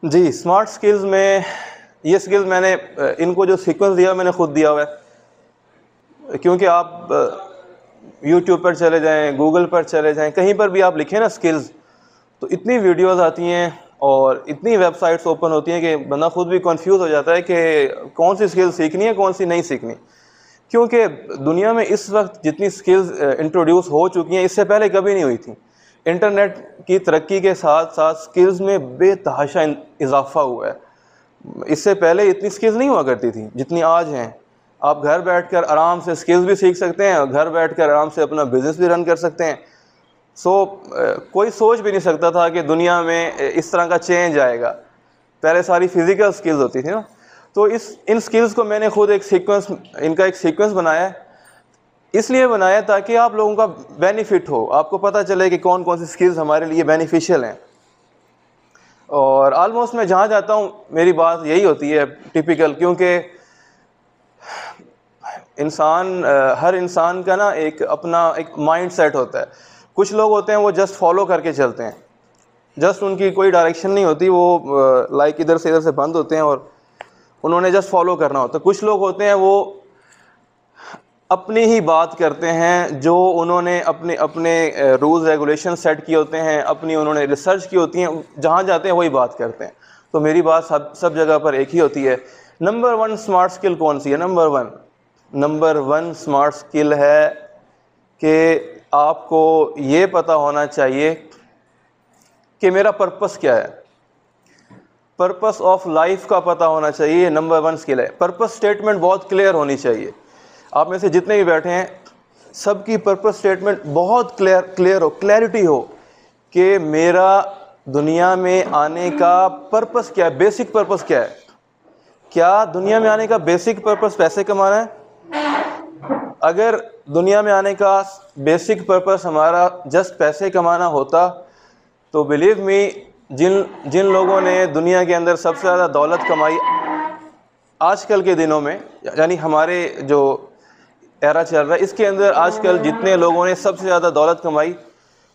जी, smart skills में ये skills मैंने इनको जो सीक्वेंस दिया मैंने खुद दिया हुआ है, क्योंकि आप यूट्यूब पर चले जाएं, गूगल पर चले जाएं, कहीं पर भी आप लिखें ना स्किल्स, तो इतनी वीडियोस आती हैं और इतनी वेबसाइट्स ओपन होती हैं कि बंदा खुद भी कंफ्यूज हो जाता है कि कौन सी स्किल सीखनी है, कौन सी नहीं सीखनी। क्योंकि दुनिया में इस वक्त जितनी स्किल्स इंट्रोड्यूस हो चुकी हैं, इससे पहले कभी नहीं हुई थी। इंटरनेट की तरक्की के साथ साथ स्किल्स में बेतहाशा इजाफा हुआ है। इससे पहले इतनी स्किल्स नहीं हुआ करती थी जितनी आज हैं। आप घर बैठकर आराम से स्किल्स भी सीख सकते हैं और घर बैठकर आराम से अपना बिजनेस भी रन कर सकते हैं। कोई सोच भी नहीं सकता था कि दुनिया में इस तरह का चेंज आएगा। पहले सारी फिजिकल स्किल्स होती थी ना। तो इन स्किल्स को मैंने खुद इनका एक सीक्वेंस बनाया है। इसलिए बनाया ताकि आप लोगों का बेनिफिट हो, आपको पता चले कि कौन कौन सी स्किल्स हमारे लिए बेनिफिशियल हैं। और ऑलमोस्ट मैं जहाँ जाता हूँ मेरी बात यही होती है टिपिकल, क्योंकि हर इंसान का ना अपना एक माइंड सेट होता है। कुछ लोग होते हैं वो जस्ट फॉलो करके चलते हैं, जस्ट उनकी कोई डायरेक्शन नहीं होती, वो लाइक इधर से बंद होते हैं और उन्होंने जस्ट फॉलो करना होता है। कुछ लोग होते हैं वो अपनी ही बात करते हैं, जो उन्होंने अपने अपने रूल्स रेगुलेशन सेट किए होते हैं, अपनी उन्होंने रिसर्च की होती हैं, जहाँ जाते हैं वही बात करते हैं। तो मेरी बात सब जगह पर एक ही होती है। नंबर 1 स्मार्ट स्किल कौन सी है? नंबर वन स्मार्ट स्किल है कि आपको ये पता होना चाहिए कि मेरा पर्पस क्या है। पर्पस ऑफ लाइफ का पता होना चाहिए, नंबर 1 स्किल है। पर्पस स्टेटमेंट बहुत क्लियर होनी चाहिए। आप में से जितने भी बैठे हैं सबकी पर्पस स्टेटमेंट बहुत क्लियर हो, क्लैरिटी हो कि मेरा दुनिया में आने का पर्पस क्या है, बेसिक पर्पस क्या है। क्या दुनिया में आने का बेसिक पर्पस पैसे कमाना है? अगर दुनिया में आने का बेसिक पर्पस हमारा जस्ट पैसे कमाना होता तो बिलीव मी, जिन लोगों ने दुनिया के अंदर सबसे ज़्यादा दौलत कमाई आजकल के दिनों में, यानी हमारे जो एरा चल रहा है इसके अंदर, आजकल जितने लोगों ने सबसे ज़्यादा दौलत कमाई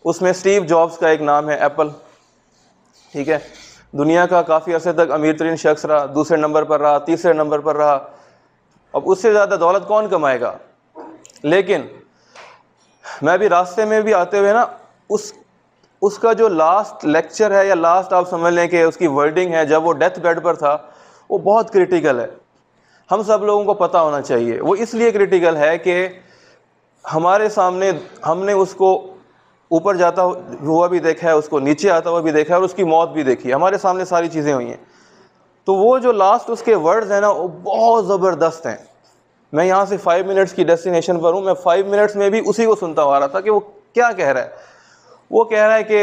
उसमें स्टीव जॉब्स का एक नाम है, एप्पल। ठीक है, दुनिया का काफ़ी अर्से तक अमीर तरीन शख्स रहा, दूसरे नंबर पर रहा, तीसरे नंबर पर रहा। अब उससे ज़्यादा दौलत कौन कमाएगा? लेकिन मैं भी रास्ते में भी आते हुए ना उसका जो लास्ट लेक्चर है या लास्ट आप समझ लें कि उसकी वर्डिंग है जब वो डेथ बेड पर था, वो बहुत क्रिटिकल है। हम सब लोगों को पता होना चाहिए। वो इसलिए क्रिटिकल है कि हमारे सामने हमने उसको ऊपर जाता हुआ भी देखा है, उसको नीचे आता हुआ भी देखा है और उसकी मौत भी देखी है। हमारे सामने सारी चीज़ें हुई हैं। तो वो जो लास्ट उसके वर्ड्स हैं ना, वो बहुत ज़बरदस्त हैं। मैं यहाँ से 5 मिनट्स की डेस्टिनेशन पर हूँ, मैं 5 मिनट्स में भी उसी को सुनता आ रहा था कि वो क्या कह रहा है। वो कह रहा है कि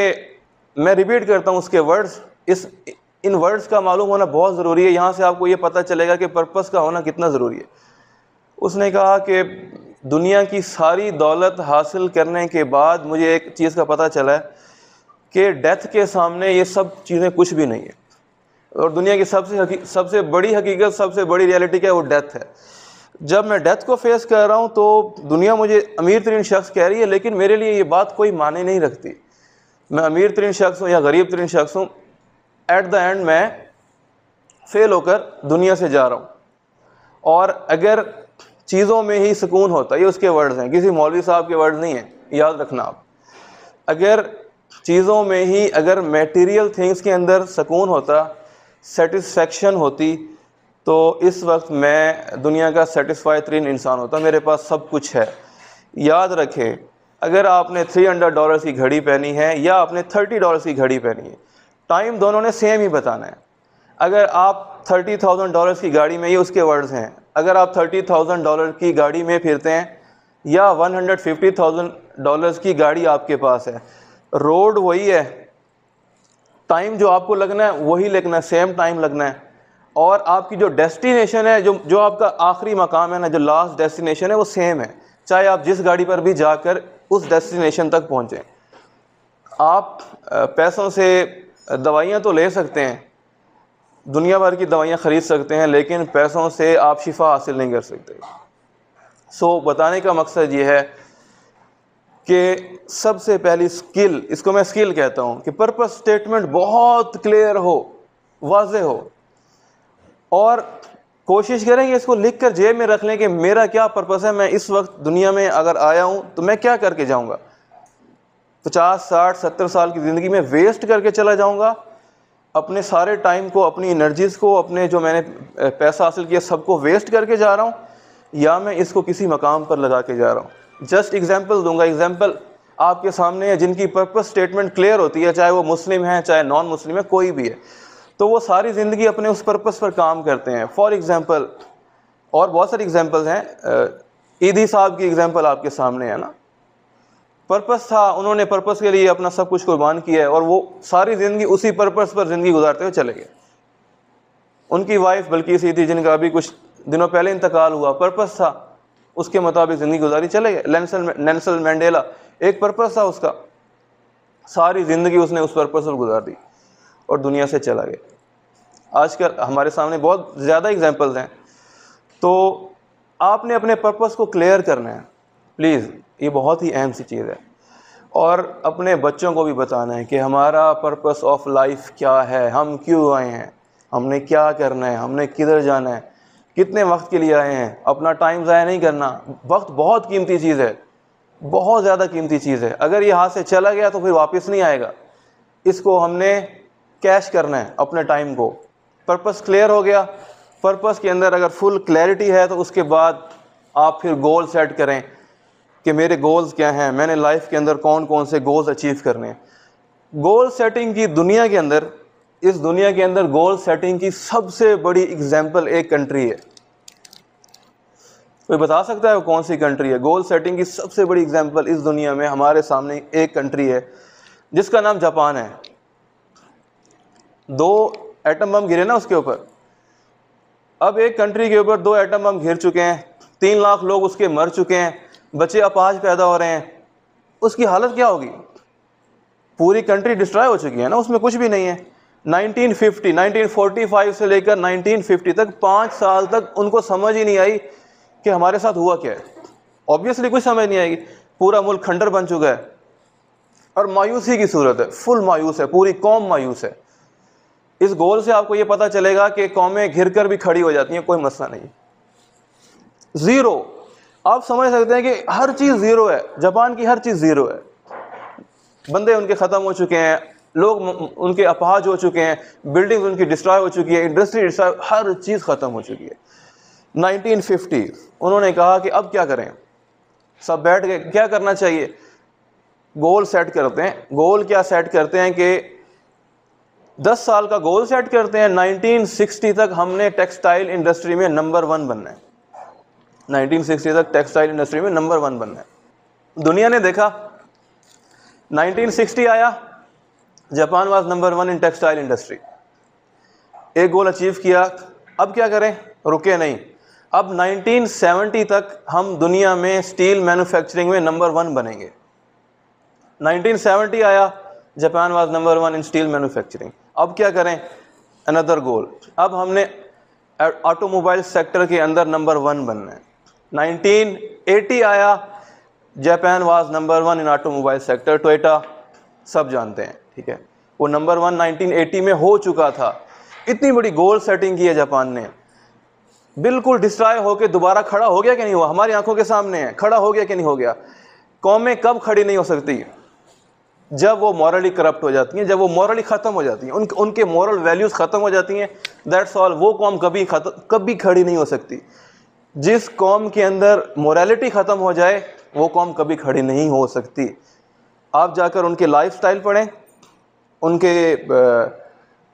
मैं रिपीट करता हूँ उसके वर्ड्स, इन वर्ड्स का मालूम होना बहुत ज़रूरी है। यहाँ से आपको ये पता चलेगा कि पर्पस का होना कितना ज़रूरी है। उसने कहा कि दुनिया की सारी दौलत हासिल करने के बाद मुझे एक चीज़ का पता चला है कि डेथ के सामने ये सब चीज़ें कुछ भी नहीं है। और दुनिया की सबसे बड़ी हकीकत, सबसे बड़ी रियलिटी क्या है? वो डेथ है। जब मैं डेथ को फेस कर रहा हूँ तो दुनिया मुझे अमीर तरीन शख्स कह रही है, लेकिन मेरे लिए ये बात कोई माने नहीं रखती। मैं अमीर तरीन शख्स हूँ या गरीब तरीन शख्स हूँ, एट द एंड मैं फेल होकर दुनिया से जा रहा हूँ। और अगर चीज़ों में ही सुकून होता, ये उसके वर्ड्स हैं, किसी मौलवी साहब के वर्ड्स नहीं हैं, याद रखना आप। अगर चीज़ों में ही, अगर मटेरियल थिंग्स के अंदर सुकून होता, सेटिस्फेक्शन होती, तो इस वक्त मैं दुनिया का सेटिस्फाई तरीन इंसान होता। मेरे पास सब कुछ है। याद रखें, अगर आपने $300 की घड़ी पहनी है या आपने $30 की घड़ी पहनी है, टाइम दोनों ने सेम ही बताना है। अगर आप $30,000 की गाड़ी में, ये उसके वर्ड्स हैं, अगर आप $30,000 की गाड़ी में फिरते हैं या $150,000 की गाड़ी आपके पास है, रोड वही है, टाइम जो आपको लगना है वही लगना है, सेम टाइम लगना है। और आपकी जो डेस्टिनेशन है, जो आपका आखिरी मकाम है ना, जो लास्ट डेस्टिनेशन है, वो सेम है, चाहे आप जिस गाड़ी पर भी जाकर उस डेस्टिनेशन तक पहुँचें। आप पैसों से दवाइयाँ तो ले सकते हैं, दुनिया भर की दवाइयाँ ख़रीद सकते हैं, लेकिन पैसों से आप शिफा हासिल नहीं कर सकते। बताने का मकसद ये है कि सबसे पहली स्किल, इसको मैं स्किल कहता हूँ, कि पर्पस स्टेटमेंट बहुत क्लियर हो, वाज़ेह हो, और कोशिश करें कि इसको लिख कर जेब में रख लें कि मेरा क्या पर्पस है, मैं इस वक्त दुनिया में अगर आया हूँ तो मैं क्या करके जाऊँगा। 50, 60, 70 साल की ज़िंदगी में वेस्ट करके चला जाऊँगा, अपने सारे टाइम को, अपनी एनर्जीज़ को, अपने जो मैंने पैसा हासिल किया सबको वेस्ट करके जा रहा हूँ, या मैं इसको किसी मकाम पर लगा के जा रहा हूँ। जस्ट एग्जांपल दूंगा, एग्जांपल आपके सामने है जिनकी पर्पस स्टेटमेंट क्लियर होती है, चाहे वो मुस्लिम है चाहे नॉन मुस्लिम है, कोई भी है, तो वो सारी ज़िंदगी अपने उस पर्पस पर काम करते हैं। फॉर एग्जांपल, और बहुत सारे एग्जांपल्स हैं, ईदी साहब की एग्जांपल आपके सामने है ना, पर्पस था, उन्होंने पर्पस के लिए अपना सब कुछ कुर्बान किया है और वो सारी ज़िंदगी उसी पर्पस पर ज़िंदगी गुजारते हुए चले गए। उनकी वाइफ बल्किस थी, जिनका अभी कुछ दिनों पहले इंतकाल हुआ, पर्पस था, उसके मुताबिक ज़िंदगी गुजारी, चले गए। नेल्सन मंडेला, एक पर्पस था उसका, सारी ज़िंदगी उसने उस पर्पस पर गुजार दी और दुनिया से चला गया। आजकल हमारे सामने बहुत ज़्यादा एग्जांपल्स हैं। तो आपने अपने पर्पस को क्लियर करना है प्लीज़, ये बहुत ही अहम सी चीज़ है। और अपने बच्चों को भी बताना है कि हमारा पर्पस ऑफ लाइफ क्या है, हम क्यों आए हैं, हमने क्या करना है, हमने किधर जाना है, कितने वक्त के लिए आए हैं। अपना टाइम ज़ाया नहीं करना। वक्त बहुत कीमती चीज़ है, बहुत ज़्यादा कीमती चीज़ है। अगर ये हाथ से चला गया तो फिर वापस नहीं आएगा। इसको हमने कैश करना है, अपने टाइम को। पर्पस क्लियर हो गया, पर्पस के अंदर अगर फुल क्लैरिटी है तो उसके बाद आप फिर गोल सेट करें कि मेरे गोल्स क्या हैं, मैंने लाइफ के अंदर कौन कौन से गोल्स अचीव करने हैं। गोल सेटिंग की दुनिया के अंदर, इस दुनिया के अंदर गोल सेटिंग की सबसे बड़ी एग्जांपल एक कंट्री है। कोई बता सकता है वो कौन सी कंट्री है? गोल सेटिंग की सबसे बड़ी एग्जांपल इस दुनिया में हमारे सामने एक कंट्री है जिसका नाम जापान है। 2 एटम बम गिरे ना उसके ऊपर। अब एक कंट्री के ऊपर 2 एटम बम गिर चुके हैं, 3 लाख लोग उसके मर चुके हैं, बच्चे अपाहज पैदा हो रहे हैं, उसकी हालत क्या होगी? पूरी कंट्री डिस्ट्रॉय हो चुकी है ना, उसमें कुछ भी नहीं है। 1945 से लेकर 1950 तक 5 साल तक उनको समझ ही नहीं आई कि हमारे साथ हुआ क्या है। ऑब्वियसली कुछ समझ नहीं आएगी, पूरा मुल्क खंडर बन चुका है और मायूसी की सूरत है, फुल मायूस है, पूरी कौम मायूस है। इस गोल से आपको ये पता चलेगा कि कौमें घिर कर भी खड़ी हो जाती हैं, कोई मसला नहीं। ज़ीरो, आप समझ सकते हैं कि हर चीज़ ज़ीरो है, जापान की हर चीज़ ज़ीरो है। बंदे उनके ख़त्म हो चुके हैं, लोग उनके अपाहज हो चुके हैं, बिल्डिंग उनकी डिस्ट्रॉय हो चुकी है, इंडस्ट्री डिस्ट्रॉय, हर चीज़ ख़त्म हो चुकी है। 1950 उन्होंने कहा कि अब क्या करें, सब बैठ गए, क्या करना चाहिए? गोल सेट करते हैं। गोल क्या सेट करते हैं कि 10 साल का गोल सेट करते हैं, 1960 तक हमने टेक्सटाइल इंडस्ट्री में नंबर 1 बनना है। 1960 तक टेक्सटाइल इंडस्ट्री में नंबर 1 बनना है। दुनिया ने देखा, 1960 आया, Japan was number 1 in textile industry. एक गोल अचीव किया, अब क्या करें? रुके नहीं, अब 1970 तक हम दुनिया में स्टील मैन्युफैक्चरिंग में नंबर 1 बनेंगे। 1970 आया, Japan was number 1 in steel manufacturing. अब क्या करें? अनदर गोल, अब हमने ऑटोमोबाइल सेक्टर के अंदर नंबर 1 बनना है। 1980 आया, Japan was number 1 in automobile sector. Toyota सब जानते हैं, ठीक है, वो नंबर 1 1980 में हो चुका था। इतनी बड़ी गोल सेटिंग की है जापान ने, बिल्कुल डिस्ट्रॉय होकर दोबारा खड़ा हो गया कि नहीं हुआ? हमारी आंखों के सामने है, खड़ा हो गया कि नहीं हो गया? कौमें कब खड़ी नहीं हो सकती? जब वो मॉरली करप्ट हो जाती हैं, जब वो मॉरली ख़त्म हो जाती हैं, उनके मॉरल वैल्यूज़ ख़त्म हो जाती हैं, दैट्स ऑल। वो कौम कभी खड़ी नहीं हो सकती। जिस कौम के अंदर मोरालिटी ख़त्म हो जाए वो कौम कभी खड़ी नहीं हो सकती। आप जाकर उनके लाइफस्टाइल पढ़ें, उनके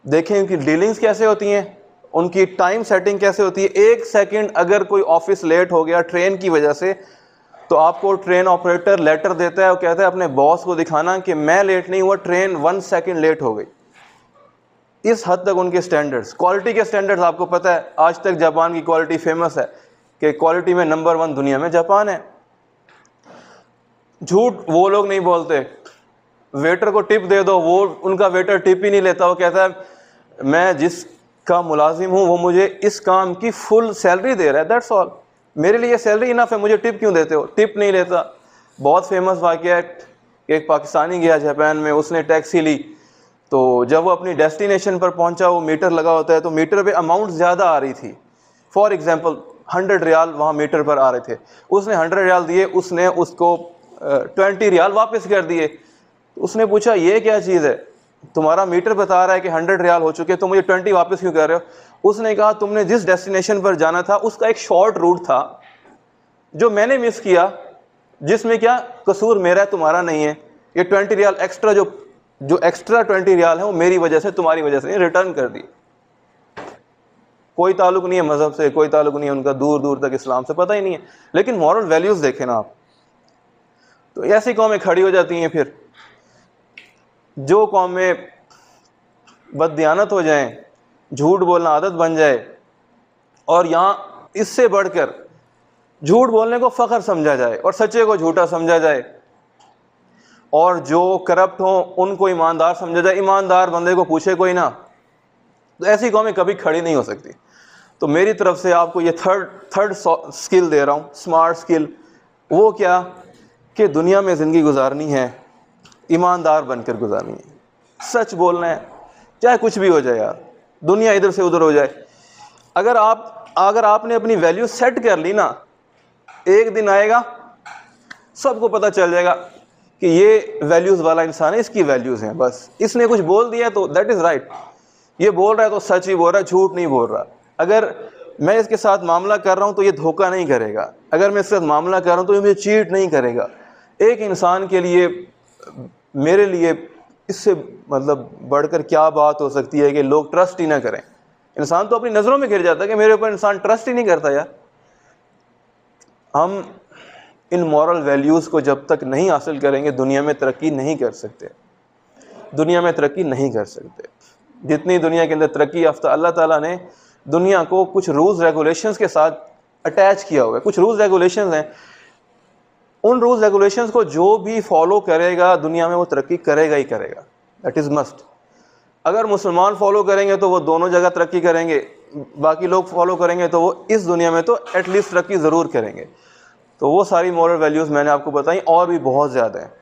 देखें उनकी डीलिंग्स कैसे होती हैं, उनकी टाइम सेटिंग कैसे होती है। 1 सेकंड अगर कोई ऑफिस लेट हो गया ट्रेन की वजह से, तो आपको ट्रेन ऑपरेटर लेटर देता है, वो कहता है अपने बॉस को दिखाना कि मैं लेट नहीं हुआ, ट्रेन 1 सेकंड लेट हो गई। इस हद तक उनके स्टैंडर्ड्स, क्वालिटी के स्टैंडर्ड्स, आपको पता है आज तक जापान की क्वालिटी फेमस है कि क्वालिटी में नंबर 1 दुनिया में जापान है। झूठ वो लोग नहीं बोलते। वेटर को टिप दे दो, वो उनका वेटर टिप ही नहीं लेता, वो कहता है मैं जिसका मुलाजिम हूँ वो मुझे इस काम की फुल सैलरी दे रहा है, दैट्स ऑल, मेरे लिए सैलरी इनफ है, मुझे टिप क्यों देते हो? टिप नहीं लेता। बहुत फेमस वाकया है कि एक पाकिस्तानी गया जापान में, उसने टैक्सी ली, तो जब वो अपनी डेस्टिनेशन पर पहुंचा, वो मीटर लगा होता है तो मीटर पे अमाउंट ज़्यादा आ रही थी। फॉर एग्जांपल 100 रियाल वहाँ मीटर पर आ रहे थे, उसने 100 रियाल दिए, उसने उसको 20 रियाल वापस कर दिए। उसने पूछा ये क्या चीज़ है, तुम्हारा मीटर बता रहा है कि 100 रियाल हो चुके, तो मुझे 20 वापस क्यों कर रहे हो? उसने कहा तुमने जिस डेस्टिनेशन पर जाना था उसका एक शॉर्ट रूट था जो मैंने मिस किया, जिसमें क्या कसूर मेरा है, तुम्हारा नहीं है। ये 20 रियाल एक्स्ट्रा जो एक्स्ट्रा 20 रियाल है वो मेरी वजह से, तुम्हारी वजह से रिटर्न कर दी। कोई ताल्लुक नहीं है मजहब से, कोई ताल्लुक नहीं है उनका, दूर दूर तक इस्लाम से पता ही नहीं है, लेकिन मॉरल वैल्यूज देखें ना आप। तो ऐसी कौमें खड़ी हो जाती हैं। फिर जो कौमें बददियानत हो जाएं, झूठ बोलना आदत बन जाए, और यहाँ इससे बढ़कर झूठ बोलने को फ़ख्र समझा जाए और सच्चे को झूठा समझा जाए, और जो करप्ट हो उनको ईमानदार समझा जाए, ईमानदार बंदे को पूछे कोई ना, तो ऐसी कौमें कभी खड़ी नहीं हो सकती। तो मेरी तरफ से आपको ये थर्ड स्किल दे रहा हूँ, स्मार्ट स्किल। वो क्या कि दुनिया में ज़िंदगी गुजारनी है, ईमानदार बनकर गुजारनी है, सच बोलना है, चाहे कुछ भी हो जाए यार, दुनिया इधर से उधर हो जाए। अगर आपने अपनी वैल्यू सेट कर ली ना, एक दिन आएगा सबको पता चल जाएगा कि ये वैल्यूज़ वाला इंसान है, इसकी वैल्यूज़ हैं, बस इसने कुछ बोल दिया तो दैट इज़ राइट, ये बोल रहा है तो सच ही बोल रहा है, झूठ नहीं बोल रहा। अगर मैं इसके साथ मामला कर रहा हूँ तो ये धोखा नहीं करेगा, अगर मैं इसके साथ मामला कर रहा हूँ तो ये मुझे चीट नहीं करेगा। एक इंसान के लिए, मेरे लिए इससे मतलब बढ़कर क्या बात हो सकती है कि लोग ट्रस्ट ही ना करें। इंसान तो अपनी नज़रों में गिर जाता है कि मेरे ऊपर इंसान ट्रस्ट ही नहीं करता यार। हम इन मॉरल वैल्यूज़ को जब तक नहीं हासिल करेंगे दुनिया में तरक्की नहीं कर सकते, दुनिया में तरक्की नहीं कर सकते। जितनी दुनिया के अंदर तरक्की याफ्ता, अल्लाह ताला ने दुनिया को कुछ रूल्स रेगुलेशंस के साथ अटैच किया हुआ है। कुछ रूल्स रेगुलेशंस हैं, उन रूल्स रेगुलेशंस को जो भी फॉलो करेगा दुनिया में वो तरक्की करेगा ही करेगा, दैट इज़ मस्ट। अगर मुसलमान फॉलो करेंगे तो वो दोनों जगह तरक्की करेंगे, बाकी लोग फॉलो करेंगे तो वो इस दुनिया में तो एटलीस्ट तरक्की ज़रूर करेंगे। तो वो सारी मॉरल वैल्यूज़ मैंने आपको बताई, और भी बहुत ज़्यादा हैं।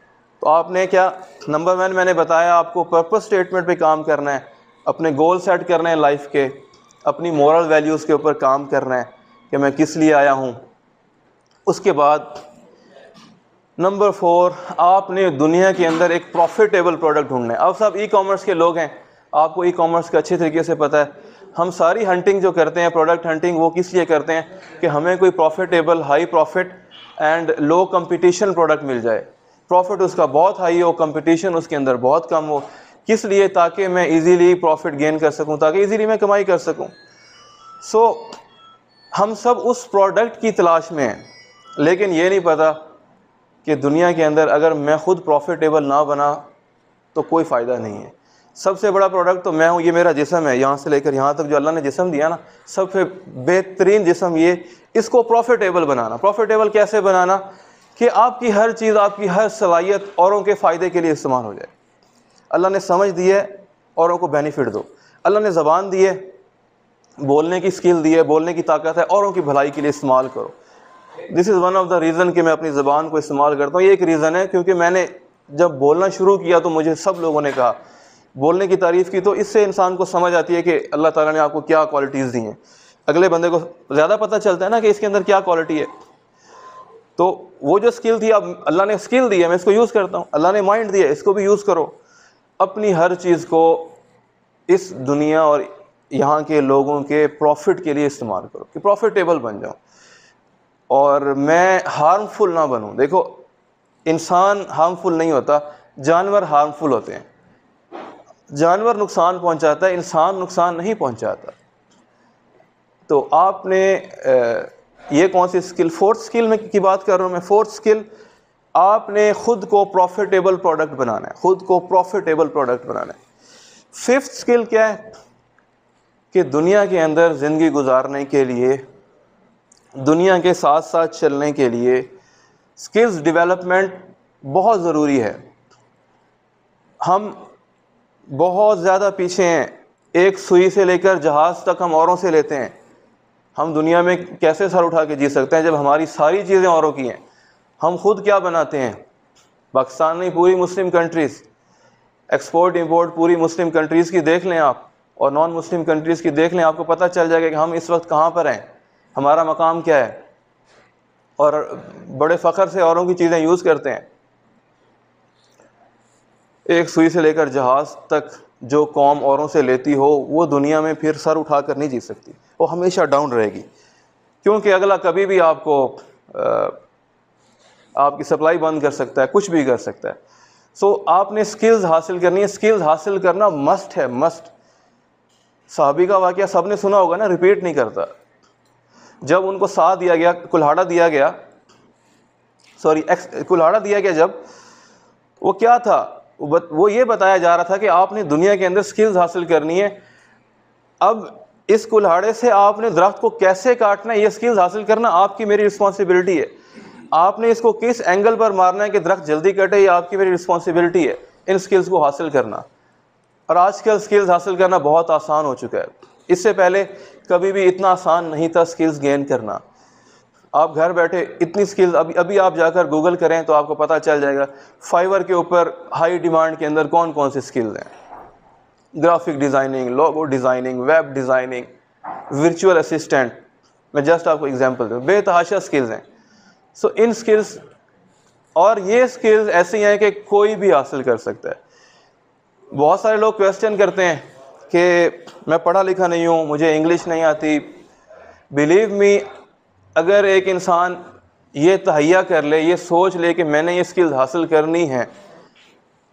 तो आपने क्या, नंबर 1 मैंने बताया आपको पर्पस स्टेटमेंट पे काम करना है, अपने गोल सेट करने हैं लाइफ के, अपनी मॉरल वैल्यूज़ के ऊपर काम करना है कि मैं किस लिए आया हूँ। उसके बाद नंबर 4, आपने दुनिया के अंदर एक प्रॉफिटेबल प्रोडक्ट ढूंढना है। अब सब ई कॉमर्स के लोग हैं, आपको ई कॉमर्स का अच्छे तरीके से पता है। हम सारी हंटिंग जो करते हैं, प्रोडक्ट हंटिंग, वो किस लिए करते हैं कि हमें कोई profitable, high profit and low competition product मिल जाए। प्रॉफिट उसका बहुत हाई हो, कंपटीशन उसके अंदर बहुत कम हो। किस लिए? ताकि मैं इजीली प्रॉफिट गेन कर सकूं, ताकि इजीली मैं कमाई कर सकूं। सो हम सब उस प्रोडक्ट की तलाश में हैं, लेकिन ये नहीं पता कि दुनिया के अंदर अगर मैं खुद प्रॉफिटेबल ना बना तो कोई फ़ायदा नहीं है। सबसे बड़ा प्रोडक्ट तो मैं हूँ, ये मेरा जिस्म है, यहाँ से लेकर यहाँ तक जो अल्लाह ने जिस्म दिया ना, सबसे बेहतरीन जिस्म ये, इसको प्रॉफिटेबल बनाना। प्रॉफिटेबल कैसे बनाना कि आपकी हर चीज़, आपकी हर सलाहियत औरों के फ़ायदे के लिए इस्तेमाल हो जाए। अल्लाह ने समझ दी है, औरों को बेनिफिट दो। अल्लाह ने ज़बान दी है, बोलने की स्किल दी है, बोलने की ताकत है, औरों की भलाई के लिए इस्तेमाल करो। This is one of the reason कि मैं अपनी ज़बान को इस्तेमाल करता हूँ। ये एक रीज़न है क्योंकि मैंने जब बोलना शुरू किया तो मुझे सब लोगों ने कहा, बोलने की तारीफ़ की, तो इससे इंसान को समझ आती है कि अल्लाह ताला ने आपको क्या क्वालिटीज़ दी हैं। अगले बंदे को ज़्यादा पता चलता है ना कि इसके अंदर क्या क्वालिटी है। तो वो जो स्किल थी, अब अल्लाह ने स्किल दी है, मैं इसको यूज़ करता हूँ। अल्लाह ने माइंड दिया, इसको भी यूज़ करो। अपनी हर चीज़ को इस दुनिया और यहाँ के लोगों के प्रॉफिट के लिए इस्तेमाल करो कि प्रॉफिटेबल बन जाऊँ और मैं हार्मफुल ना बनूँ। देखो, इंसान हार्मफुल नहीं होता, जानवर हार्मफुल होते हैं। जानवर नुकसान पहुंचाता है, इंसान नुकसान नहीं पहुंचाता। तो आपने ये कौन सी स्किल, फोर्थ स्किल में की बात कर रहा हूँ मैं। फोर्थ स्किल, आपने खुद को प्रॉफिटेबल प्रोडक्ट बनाना है, खुद को प्रॉफिटेबल प्रोडक्ट बनाना है। फिफ्थ स्किल क्या है कि दुनिया के अंदर ज़िंदगी गुजारने के लिए, दुनिया के साथ साथ चलने के लिए स्किल्स डेवलपमेंट बहुत ज़रूरी है। हम बहुत ज़्यादा पीछे हैं, एक सुई से लेकर जहाज़ तक हम औरों से लेते हैं। हम दुनिया में कैसे सर उठा के जी सकते हैं जब हमारी सारी चीज़ें औरों की हैं? हम खुद क्या बनाते हैं? पाकिस्तान नहीं, पूरी मुस्लिम कंट्रीज़ एक्सपोर्ट इंपोर्ट पूरी मुस्लिम कंट्रीज़ की देख लें आप और नॉन मुस्लिम कंट्रीज़ की देख लें, आपको पता चल जाएगा कि हम इस वक्त कहाँ पर हैं, हमारा मकाम क्या है। और बड़े फ़ख्र से औरों की चीज़ें यूज़ करते हैं। एक सुई से लेकर जहाज़ तक जो कौम औरों से लेती हो वो दुनिया में फिर सर उठा कर नहीं जी सकती, वो हमेशा डाउन रहेगी, क्योंकि अगला कभी भी आपको आपकी सप्लाई बंद कर सकता है, कुछ भी कर सकता है। सो आपने स्किल्स हासिल करनी है, स्किल्स हासिल करना मस्ट है, मस्ट। साहबी का वाक़या सबने सुना होगा ना, रिपीट नहीं करता। जब उनको दिया गया, कुल्हाड़ा दिया गया, कुल्हाड़ा दिया गया, जब वो क्या था, वो ये बताया जा रहा था कि आपने दुनिया के अंदर स्किल्स हासिल करनी है। अब इस कुल्हाड़े से आपने दरख्त को कैसे काटना है, ये स्किल्स हासिल करना आपकी मेरी रिस्पॉन्सिबिलिटी है। आपने इसको किस एंगल पर मारना है कि दरख्त जल्दी कटे, ये आपकी मेरी रिस्पॉन्सिबिलिटी है, इन स्किल्स को हासिल करना। और आजकल स्किल्स हासिल करना बहुत आसान हो चुका है, इससे पहले कभी भी इतना आसान नहीं था स्किल्स गेन करना। आप घर बैठे इतनी स्किल्स, अभी आप जाकर गूगल करें तो आपको पता चल जाएगा फाइवर के ऊपर हाई डिमांड के अंदर कौन कौन सी स्किल्स हैं। Graphic designing, logo designing, web designing, virtual assistant, मैं जस्ट आपको एग्जांपल दूँ, बेतहाशा स्किल्स हैं। सो इन स्किल्स, और ये स्किल्स ऐसी हैं कि कोई भी हासिल कर सकता है। बहुत सारे लोग क्वेश्चन करते हैं कि मैं पढ़ा लिखा नहीं हूँ, मुझे इंग्लिश नहीं आती। बिलीव मी, अगर एक इंसान ये तहैया कर ले, ये सोच ले कि मैंने ये स्किल्स हासिल करनी है,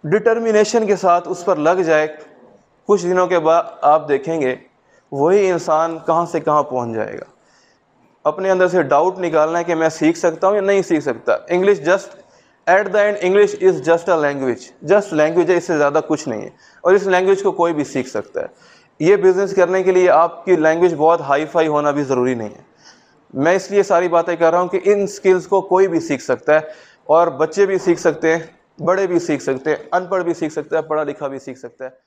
डिटर्मिनेशन के साथ उस पर लग जाए, कुछ दिनों के बाद आप देखेंगे वही इंसान कहाँ से कहाँ पहुँच जाएगा। अपने अंदर से डाउट निकालना है कि मैं सीख सकता हूँ या नहीं सीख सकता। English just at the end, English is just a language, just language है, इससे ज़्यादा कुछ नहीं है। और इस लैंग्वेज को कोई भी सीख सकता है। ये बिज़नेस करने के लिए आपकी लैंग्वेज बहुत हाई फाई होना भी ज़रूरी नहीं है। मैं इसलिए सारी बातें कर रहा हूँ कि इन स्किल्स को कोई भी सीख सकता है, और बच्चे भी सीख सकते हैं, बड़े भी सीख सकते हैं, अनपढ़ भी सीख सकता है, पढ़ा लिखा भी सीख सकता है।